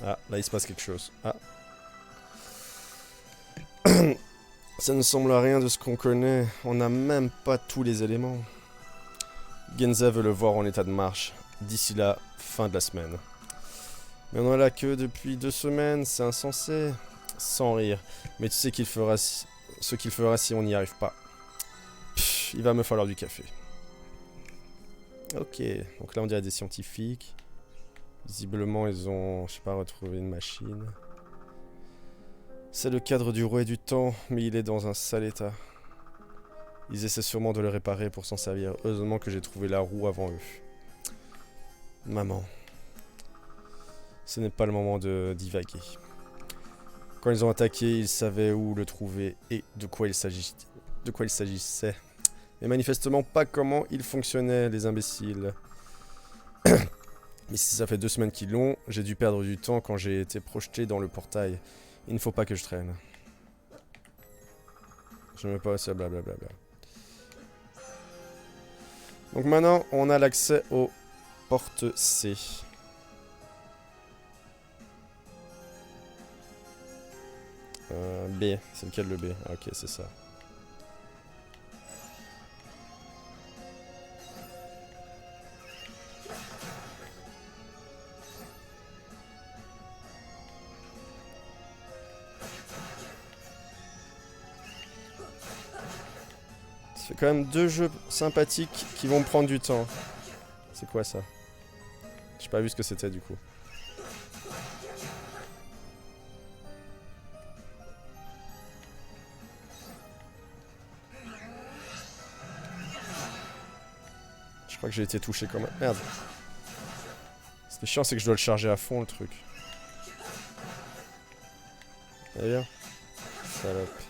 Ah, là il se passe quelque chose. Ah. Ça ne semble à rien de ce qu'on connaît. On n'a même pas tous les éléments. Genza veut le voir en état de marche. D'ici la fin de la semaine. Mais on en a là que depuis 2 semaines, c'est insensé. Sans rire. Mais tu sais ce qu'il fera si on n'y arrive pas. Pff, il va me falloir du café. Ok, donc là on dirait des scientifiques. Visiblement ils ont, je sais pas, retrouvé une machine. C'est le cadre du rouet du temps, mais il est dans un sale état. Ils essaient sûrement de le réparer pour s'en servir. Heureusement que j'ai trouvé la roue avant eux. Maman, ce n'est pas le moment de divaguer. Quand ils ont attaqué, ils savaient où le trouver et de quoi il s'agissait. Mais manifestement pas comment ils fonctionnaient, les imbéciles. Mais si ça fait 2 semaines qu'ils l'ont, j'ai dû perdre du temps quand j'ai été projeté dans le portail. Il ne faut pas que je traîne. Je ne veux pas ça, blablabla. Donc maintenant, on a l'accès aux portes C. B, c'est lequel le B? Ah, ok, c'est ça. C'est quand même 2 jeux sympathiques qui vont me prendre du temps. C'est quoi ça? J'ai pas vu ce que c'était du coup. Je crois que j'ai été touché comme un... Merde. Ce qui est chiant, c'est que je dois le charger à fond le truc. Allez viens. Salope.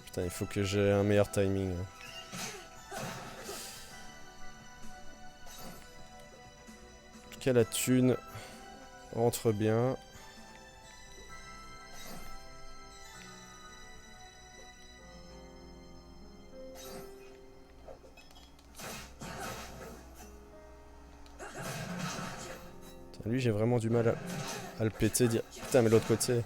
Putain, il faut que j'ai un meilleur timing. En tout cas, la thune rentre bien. Putain, lui, j'ai vraiment du mal à le péter. Putain, mais l'autre côté.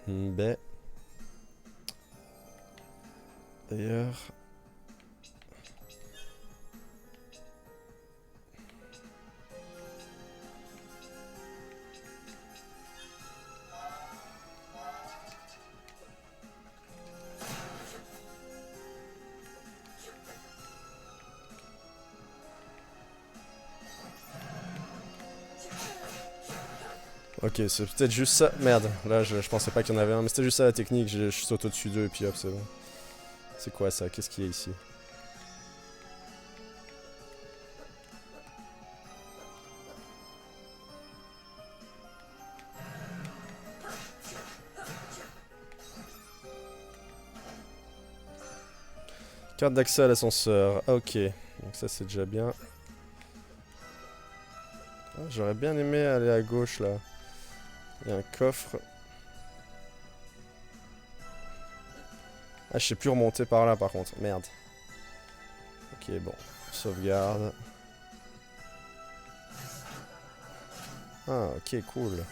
Ben. D'ailleurs. Ok, c'est peut-être juste ça. Merde, là je pensais pas qu'il y en avait un, mais c'était juste ça la technique. Je saute au-dessus d'eux et puis hop, c'est bon. C'est quoi ça? Qu'est-ce qu'il y a ici? Carte d'accès à l'ascenseur. Ah, ok, donc ça c'est déjà bien. Ah, j'aurais bien aimé aller à gauche là. Il y a un coffre. Ah, je sais plus remonter par là par contre. Merde. Ok, bon. Sauvegarde. Ah, ok, cool.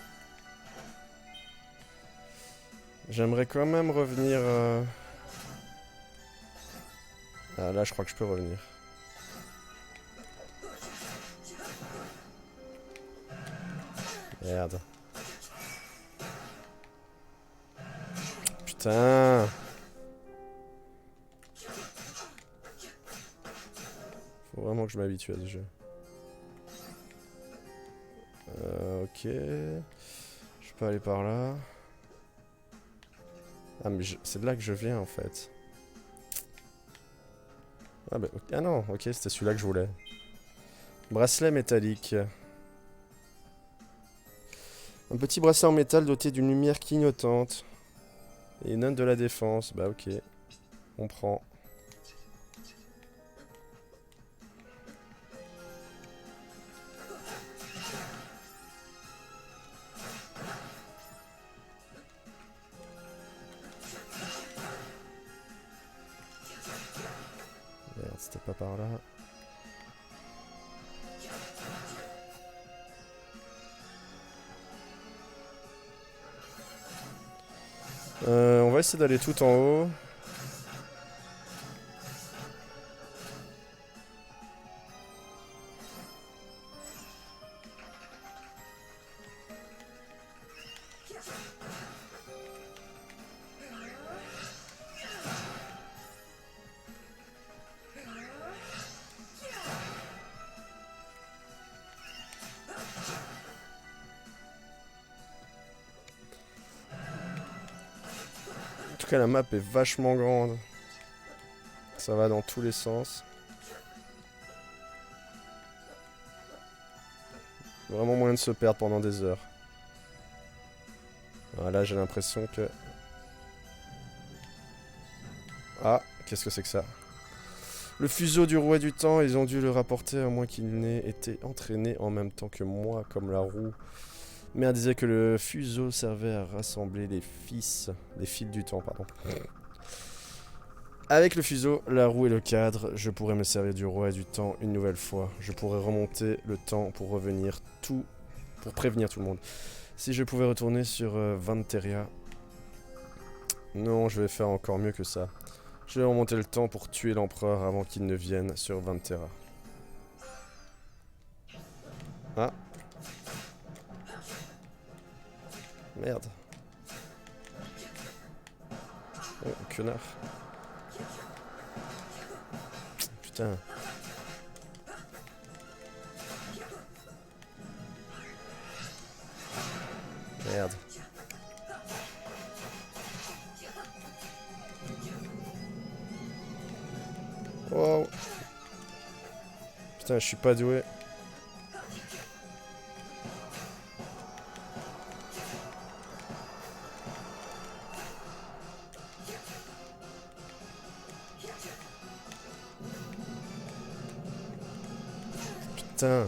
J'aimerais quand même revenir... Ah, là, je crois que je peux revenir. Merde. Putain. Faut vraiment que je m'habitue à ce jeu. Ok. Je peux aller par là. Ah, mais c'est de là que je viens en fait. Ah, bah, ah non, ok, c'était celui-là que je voulais. Bracelet métallique. Un petit bracelet en métal doté d'une lumière clignotante. Et une note de la défense. Bah ok. On prend. Merde, c'était pas par là. On va essayer d'aller tout en haut. En tout cas, la map est vachement grande. Ça va dans tous les sens. Vraiment moyen de se perdre pendant des heures. Voilà, j'ai l'impression que... Ah, qu'est-ce que c'est que ça? Le fuseau du rouet du temps, ils ont dû le rapporter à moins qu'il n'ait été entraîné en même temps que moi, comme la roue. Mère disait que le fuseau servait à rassembler les fils du temps, pardon. Avec le fuseau, la roue et le cadre, je pourrais me servir du rouet du temps une nouvelle fois. Je pourrais remonter le temps pour prévenir tout le monde. Si je pouvais retourner sur Vanteria... Non, je vais faire encore mieux que ça. Je vais remonter le temps pour tuer l'empereur avant qu'il ne vienne sur Vanterra. Ah. Merde. Oh, connard. Putain. Merde. Wow. Putain, je suis pas doué. Putain.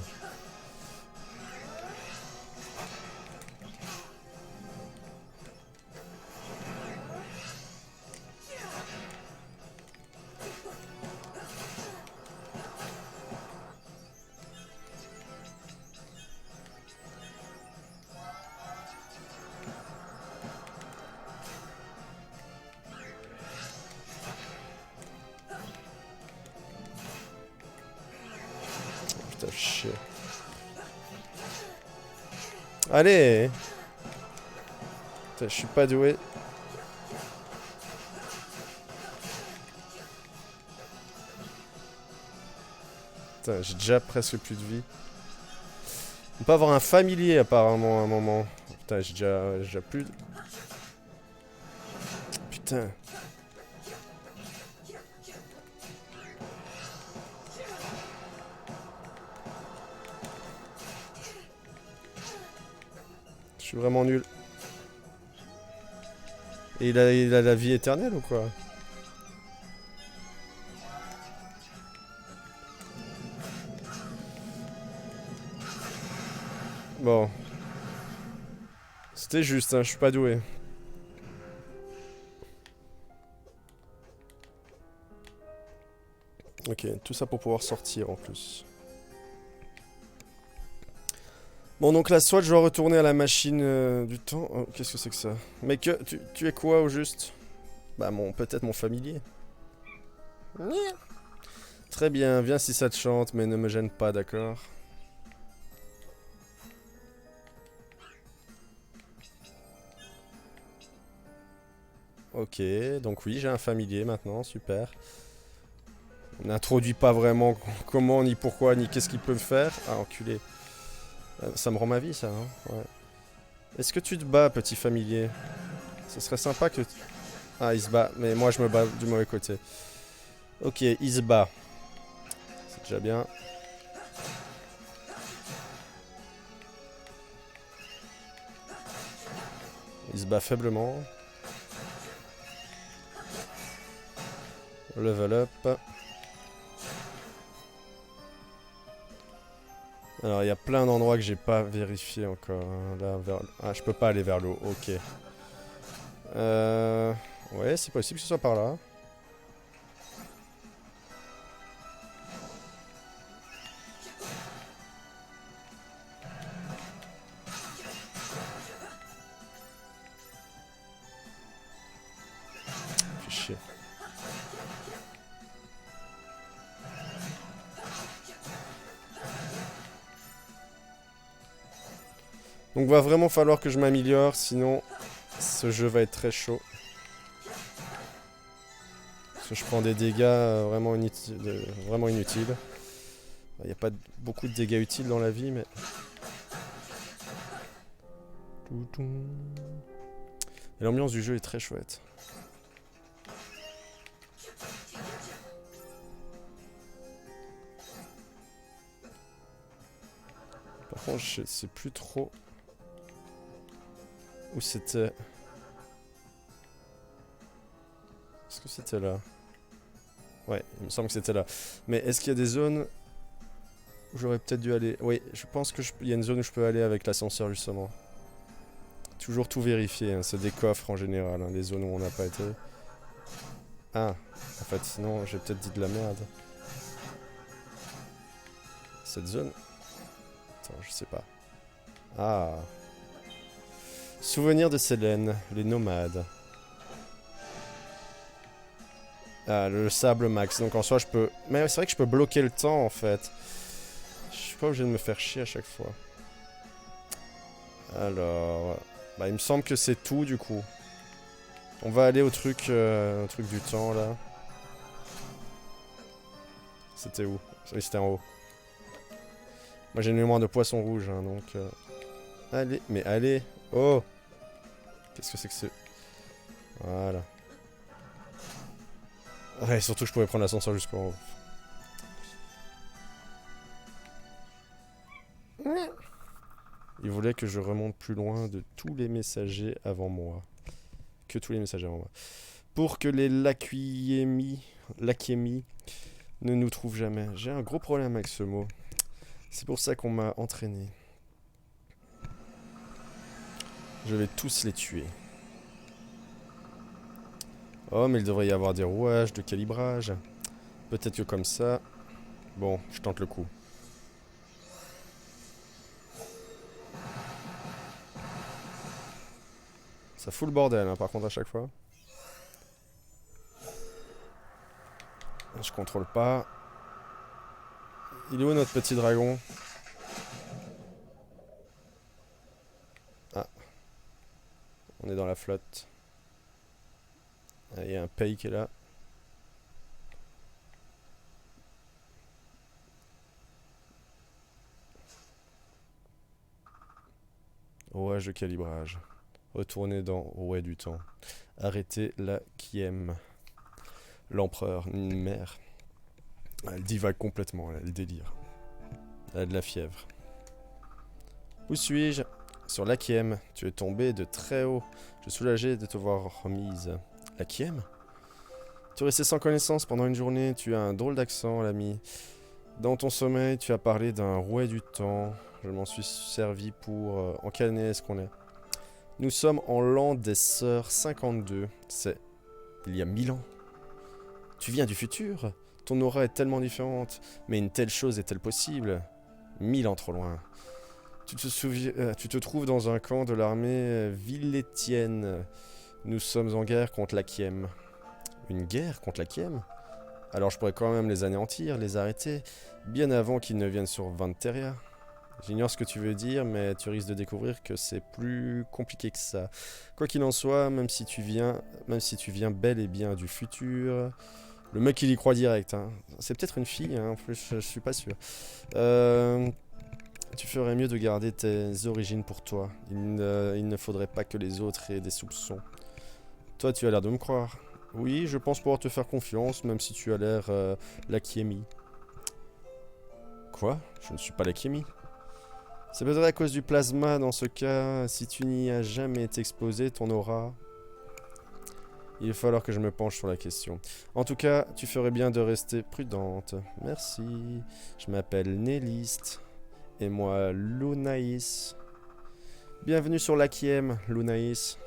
Putain, chier. Allez. Putain, je suis pas doué. Putain, j'ai déjà presque plus de vie. On peut avoir un familier apparemment à un moment. Putain, j'ai déjà plus de... Putain. Je suis vraiment nul. Et il a la vie éternelle ou quoi? Bon. C'était juste, hein, je suis pas doué. Ok, tout ça pour pouvoir sortir en plus. Bon, donc là, soit je dois retourner à la machine du temps. Oh, qu'est-ce que c'est que ça? Mais que tu es quoi au juste? Bah, peut-être mon familier. Très bien, viens si ça te chante, mais ne me gêne pas, d'accord? Ok, donc oui, j'ai un familier maintenant, super. On n'introduit pas vraiment comment, ni pourquoi, ni qu'est-ce qu'il peut me faire. Ah, enculé. Ça me rend ma vie, ça, hein? Ouais. Est-ce que tu te bats, petit familier? Ce serait sympa que... Ah, il se bat, mais moi je me bats du mauvais côté. Ok, il se bat. C'est déjà bien. Il se bat faiblement. Level up. Alors, il y a plein d'endroits que j'ai pas vérifié encore. Hein. Là, vers... Ah, je peux pas aller vers l'eau. Ok. Ouais, c'est possible que ce soit par là. Fais chier. Donc va vraiment falloir que je m'améliore, sinon ce jeu va être très chaud. Parce que je prends des dégâts vraiment, vraiment inutiles. Il n'y a pas beaucoup de dégâts utiles dans la vie, mais... Et l'ambiance du jeu est très chouette. Par contre, je sais plus trop où c'était. Est-ce que c'était là? Ouais, il me semble que c'était là. Mais est-ce qu'il y a des zones où j'aurais peut-être dû aller? Oui, je pense qu'il y a une zone où je peux aller avec l'ascenseur justement. Toujours tout vérifier, hein. C'est des coffres en général, hein, les zones où on n'a pas été. Ah, en fait, sinon j'ai peut-être dit de la merde. Cette zone? Attends, je sais pas. Ah. Souvenir de Selene, les nomades. Ah, le sable max. Donc en soi, je peux... Mais c'est vrai que je peux bloquer le temps, en fait. Je suis pas obligé de me faire chier à chaque fois. Alors... Bah, il me semble que c'est tout, du coup. On va aller au truc du temps, là. C'était où? Oui, c'était en haut. Moi, j'ai une mémoire de poisson rouge, hein, donc... Allez, mais allez. Oh! Qu'est-ce que c'est que ce... Voilà. Ouais, surtout je pourrais prendre l'ascenseur jusqu'en haut. Il voulait que je remonte plus loin de tous les messagers avant moi. Que tous les messagers avant moi. Pour que les Lakiemi ne nous trouvent jamais. J'ai un gros problème avec ce mot. C'est pour ça qu'on m'a entraîné. Je vais tous les tuer. Oh, mais il devrait y avoir des rouages de calibrage. Peut-être que comme ça... Bon, je tente le coup. Ça fout le bordel, hein, par contre, à chaque fois. Je contrôle pas. Il est où notre petit dragon? Ah. On est dans la flotte. Ah, il y a un pays qui est là. Rouage de calibrage. Retournez dans Rouet du temps. Arrêtez la Kiem. L'empereur, une mère. Elle divague complètement, elle délire. Elle a de la fièvre. Où suis-je? Sur l'Akiem. Tu es tombé de très haut. Je suis soulagé de te voir remise. L'Akiem? Tu es resté sans connaissance pendant une journée. Tu as un drôle d'accent, l'ami. Dans ton sommeil, tu as parlé d'un rouet du temps. Je m'en suis servi pour... En quelle année est-ce qu'on est? Nous sommes en l'an des Sœurs 52. C'est... il y a 1000 ans. Tu viens du futur? Ton aura est tellement différente. Mais une telle chose est-elle possible? 1000 ans trop loin. Tu te trouves dans un camp de l'armée villétienne. Nous sommes en guerre contre la Kiem. Une guerre contre la Kiem? Alors je pourrais quand même les anéantir, les arrêter, bien avant qu'ils ne viennent sur Vanteria. J'ignore ce que tu veux dire, mais tu risques de découvrir que c'est plus compliqué que ça. Quoi qu'il en soit, même si tu viens bel et bien du futur... Le mec il y croit direct, hein. C'est peut-être une fille, hein, en plus je suis pas sûr. Tu ferais mieux de garder tes origines pour toi. Il ne faudrait pas que les autres aient des soupçons. Toi tu as l'air de me croire. Oui, je pense pouvoir te faire confiance, même si tu as l'air Lakiemi. Quoi? Je ne suis pas Lakiemi. C'est peut-être à cause du plasma dans ce cas. Si tu n'y as jamais été exposé, ton aura... Il va falloir que je me penche sur la question. En tout cas, tu ferais bien de rester prudente. Merci. Je m'appelle Néliste. Et moi, Lunaïs. Bienvenue sur l'Akiem, Lunaïs.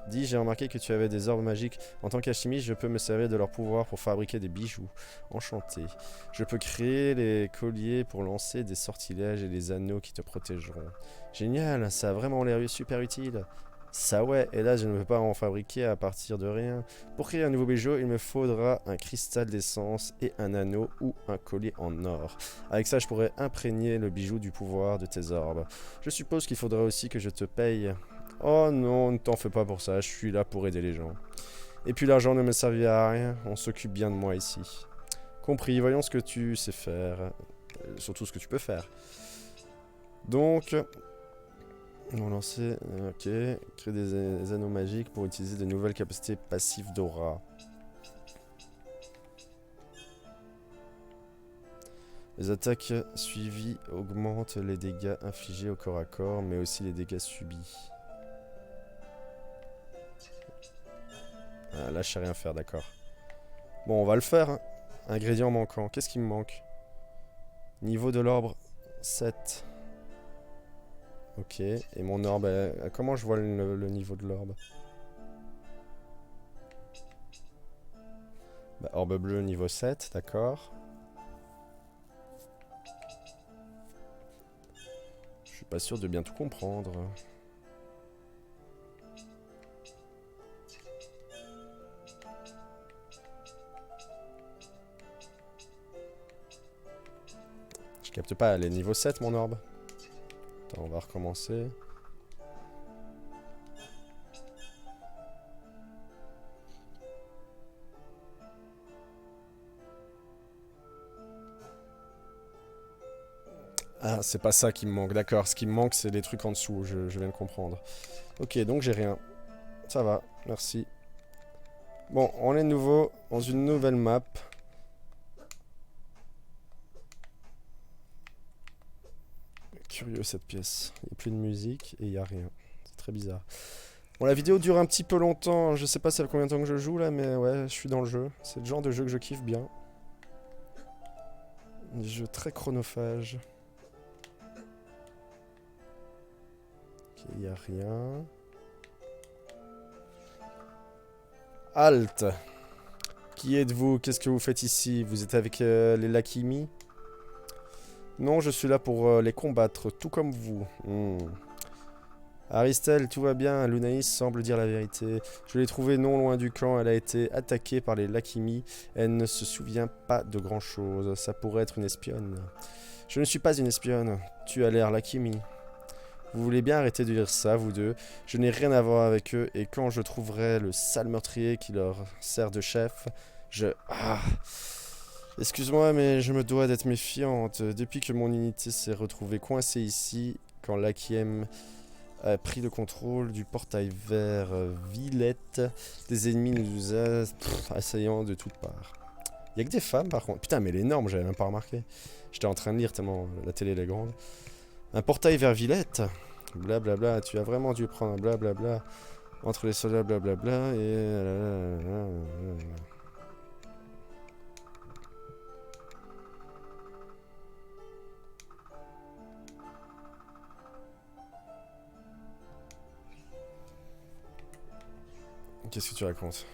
Dis, j'ai remarqué que tu avais des orbes magiques. En tant qu'alchimiste, je peux me servir de leur pouvoir pour fabriquer des bijoux. Enchanté. Je peux créer les colliers pour lancer des sortilèges et des anneaux qui te protégeront. Génial, ça a vraiment l'air super utile. Ça ouais, et là je ne peux pas en fabriquer à partir de rien. Pour créer un nouveau bijou, il me faudra un cristal d'essence et un anneau ou un collier en or. Avec ça, je pourrais imprégner le bijou du pouvoir de tes orbes. Je suppose qu'il faudra aussi que je te paye. Oh non, ne t'en fais pas pour ça, je suis là pour aider les gens. Et puis l'argent ne me servira à rien, on s'occupe bien de moi ici. Compris, voyons ce que tu sais faire. Surtout ce que tu peux faire. Donc, on va lancer, ok, créer des anneaux magiques pour utiliser de nouvelles capacités passives d'aura. Les attaques suivies augmentent les dégâts infligés au corps à corps, mais aussi les dégâts subis. Ah, là, je sais rien faire, d'accord. Bon, on va le faire. Hein. Ingrédient manquant. Qu'est-ce qui me manque? Niveau de l'orbe, 7. Ok. Et mon orbe, comment je vois le niveau de l'orbe? Bah, orbe bleu, niveau 7, d'accord. Je suis pas sûr de bien tout comprendre. Je capte pas, elle est niveau 7 mon orbe. Attends, on va recommencer. Ah, c'est pas ça qui me manque, d'accord. Ce qui me manque, c'est les trucs en dessous, je viens de comprendre. Ok, donc j'ai rien. Ça va, merci. Bon, on est de nouveau dans une nouvelle map. Curieux cette pièce. Il n'y a plus de musique et il n'y a rien. C'est très bizarre. Bon, la vidéo dure un petit peu longtemps. Je sais pas ça fait combien de temps que je joue là, mais ouais, je suis dans le jeu. C'est le genre de jeu que je kiffe bien. Des jeux très chronophages. Ok, il n'y a rien. Halt! Qui êtes-vous? Qu'est-ce que vous faites ici? Vous êtes avec les Lakimi? Non, je suis là pour les combattre, tout comme vous. Aristel, tout va bien, Lunaïs semble dire la vérité. Je l'ai trouvée non loin du camp, elle a été attaquée par les Lakimi. Elle ne se souvient pas de grand-chose, ça pourrait être une espionne. Je ne suis pas une espionne, tu as l'air Lakimi. Vous voulez bien arrêter de dire ça, vous deux. Je n'ai rien à voir avec eux, et quand je trouverai le sale meurtrier qui leur sert de chef, je... Ah. Excuse-moi, mais je me dois d'être méfiante. Depuis que mon unité s'est retrouvée coincée ici, quand l'Akiem a pris le contrôle du portail vers Villette, des ennemis nous assaillant de toutes parts. Il y a que des femmes par contre. Putain, mais elle est énorme, j'avais même pas remarqué. J'étais en train de lire tellement la télé elle est grande. Un portail vers Villette. Blablabla, tu as vraiment dû prendre un blablabla entre les soldats blablabla et... Qu'est-ce que tu racontes?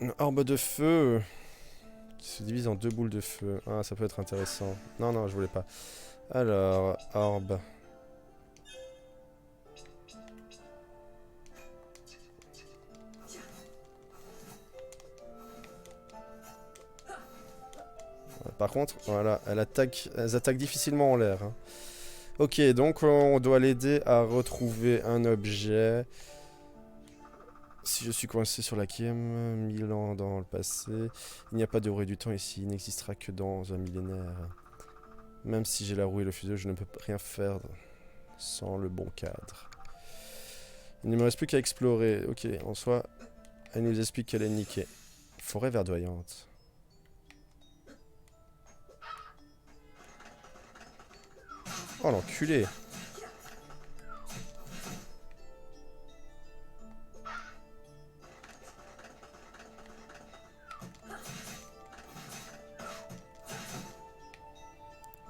Une orbe de feu qui se divise en 2 boules de feu. Ah, ça peut être intéressant. Non, non, je voulais pas. Alors, orbe. Par contre, voilà, elles attaquent difficilement en l'air. Hein. Ok, donc on doit l'aider à retrouver un objet. Si je suis coincé sur la Kiem, 1000 ans dans le passé, il n'y a pas de roue du temps ici, il n'existera que dans un millénaire. Même si j'ai la roue et le fuseau, je ne peux rien faire sans le bon cadre. Il ne me reste plus qu'à explorer. Ok, en soi, elle nous explique qu'elle est niquée. Forêt verdoyante. Oh l'enculé!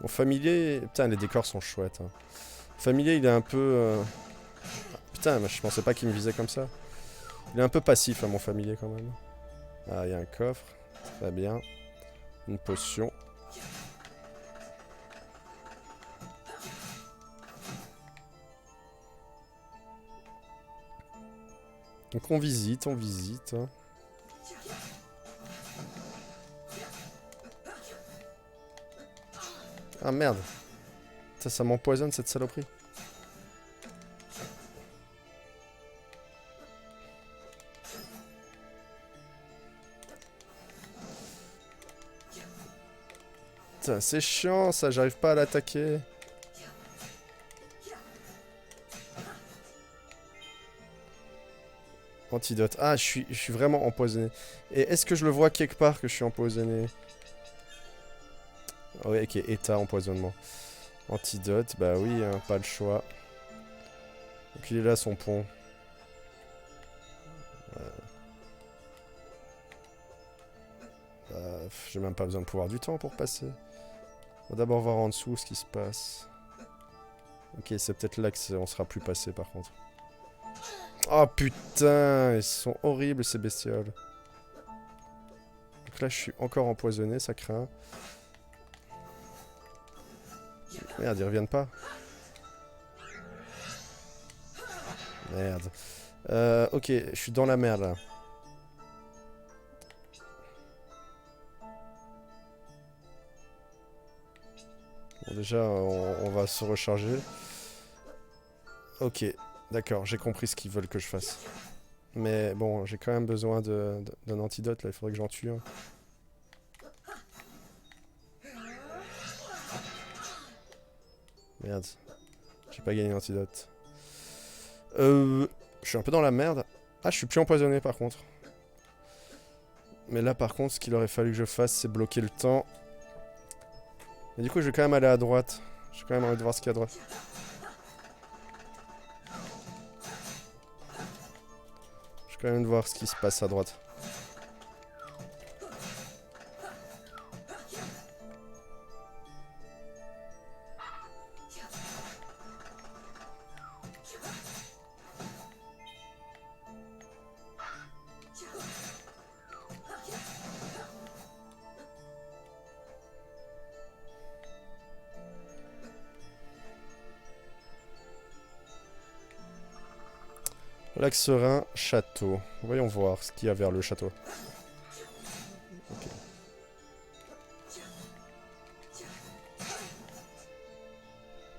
Mon familier... Putain, les décors sont chouettes. Hein. Familier, il est un peu... Putain, mais je pensais pas qu'il me visait comme ça. Il est un peu passif, hein, mon familier, quand même. Ah, il y a un coffre. Très bien. Une potion. Donc on visite, on visite. Hein. Ah merde. Ça m'empoisonne cette saloperie. Putain, c'est chiant ça, j'arrive pas à l'attaquer. Antidote. Ah, je suis vraiment empoisonné. Et est-ce que je le vois quelque part que je suis empoisonné? Ouais, ok, état empoisonnement. Antidote, bah oui, hein, pas le choix. Donc il est là son pont. J'ai même pas besoin de pouvoir du temps pour passer. On va d'abord voir en dessous ce qui se passe. Ok, c'est peut-être là qu'on sera plus passé par contre. Oh putain, ils sont horribles ces bestioles. Donc là je suis encore empoisonné, ça craint. Merde, ils reviennent pas. Merde. Ok, je suis dans la merde là. Bon, déjà, on va se recharger. Ok, d'accord, j'ai compris ce qu'ils veulent que je fasse. Mais bon, j'ai quand même besoin d'un antidote là, il faudrait que j'en tue un. Merde, j'ai pas gagné l'antidote. Je suis un peu dans la merde. Ah, je suis plus empoisonné par contre. Mais là par contre, ce qu'il aurait fallu que je fasse, c'est bloquer le temps. Mais du coup, je vais quand même aller à droite. J'ai quand même envie de voir ce qu'il y a à droite. Je vais quand même voir ce qui se passe à droite. Lac Serein, château. Voyons voir ce qu'il y a vers le château. Okay.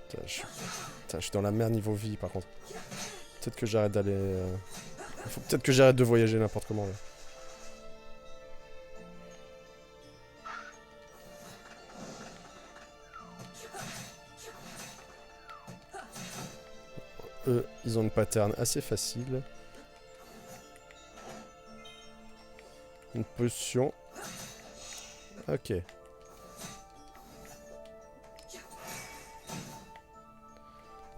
Putain, je suis dans la merde niveau vie par contre. Peut-être que j'arrête d'aller... Faut peut-être que j'arrête de voyager n'importe comment là. Eux, ils ont une pattern assez facile. Une potion. Ok.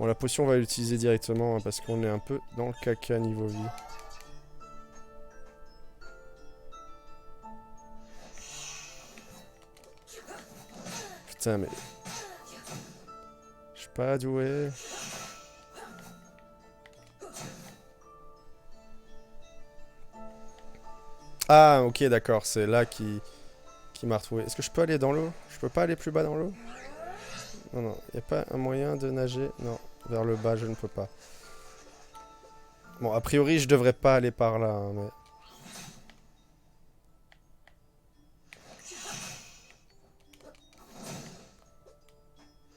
Bon, la potion, on va l'utiliser directement hein, parce qu'on est un peu dans le caca niveau vie. Putain, mais... Je suis pas doué. Ah, ok, d'accord, c'est là qui m'a retrouvé. Est-ce que je peux aller dans l'eau? Je peux pas aller plus bas dans l'eau? Non, non, y a pas un moyen de nager? Non, vers le bas, je ne peux pas. Bon, a priori, je devrais pas aller par là, hein, mais...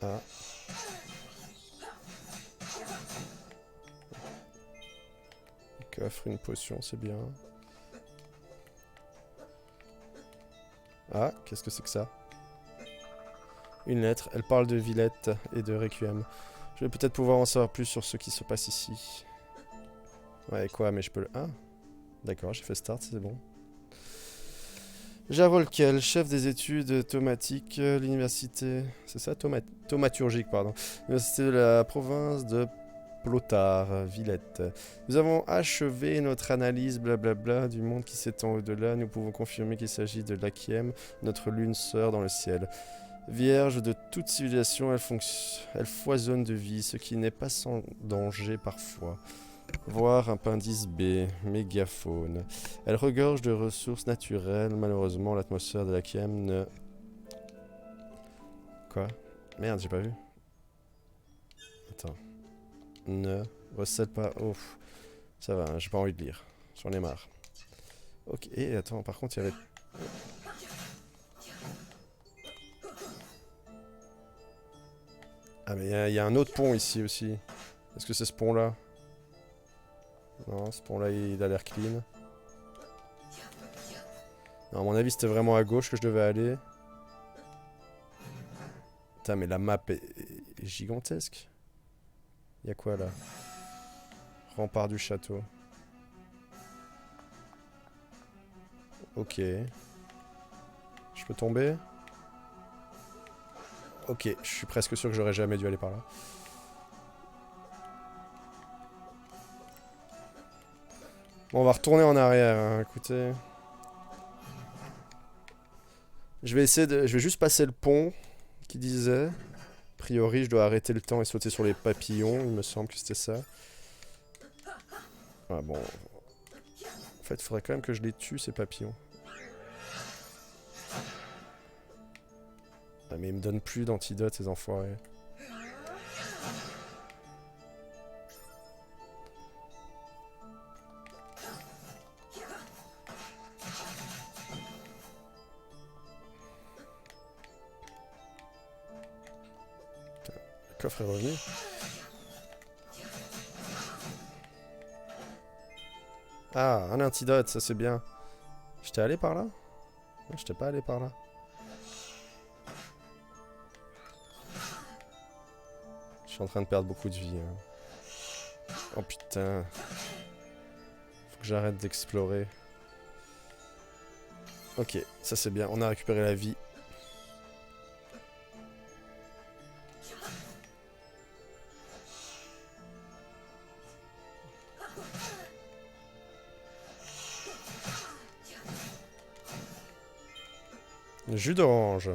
Ah. Coffre, une potion, c'est bien. Ah, qu'est-ce que c'est que ça? Une lettre, elle parle de Villette et de Requiem. Je vais peut-être pouvoir en savoir plus sur ce qui se passe ici. Ouais, quoi, mais je peux le... Ah, d'accord, j'ai fait start, c'est bon. Javolkel, chef des études tomatiques, l'université... C'est ça, Thaumaturgique, pardon. L'université de la province de Plotar, Villette. Nous avons achevé notre analyse blablabla du monde qui s'étend au-delà. Nous pouvons confirmer qu'il s'agit de l'Akiem, notre lune sœur dans le ciel. Vierge de toute civilisation, elle foisonne de vie, ce qui n'est pas sans danger parfois. Voir appendice B, mégafaune. Elle regorge de ressources naturelles. Malheureusement, l'atmosphère de l'Akiem ne... Quoi? Merde, j'ai pas vu. Attends. Ne recèle pas... Oh, ça va, hein, j'ai pas envie de lire. J'en ai marre. Ok, et attends, par contre, il y avait... Ah, mais il y a un autre pont ici aussi. Est-ce que c'est ce pont-là? Non, ce pont-là, il a l'air clean. Non, à mon avis, c'était vraiment à gauche que je devais aller. Putain, mais la map est gigantesque. Y'a quoi, là? Rempart du château. Ok. Je peux tomber? Ok, je suis presque sûr que j'aurais jamais dû aller par là. Bon, on va retourner en arrière, hein, écoutez. Je vais juste passer le pont qui disait. A priori, je dois arrêter le temps et sauter sur les papillons. Il me semble que c'était ça. Ah bon. En fait, il faudrait quand même que je les tue, ces papillons. Ah, mais ils me donnent plus d'antidote, ces enfoirés. Le coffre est revenu. Ah, un antidote, ça c'est bien. J'étais allé par là? Non, j'étais pas allé par là. Je suis en train de perdre beaucoup de vie. Hein. Oh putain. Faut que j'arrête d'explorer. Ok, ça c'est bien. On a récupéré la vie. Le jus d'orange.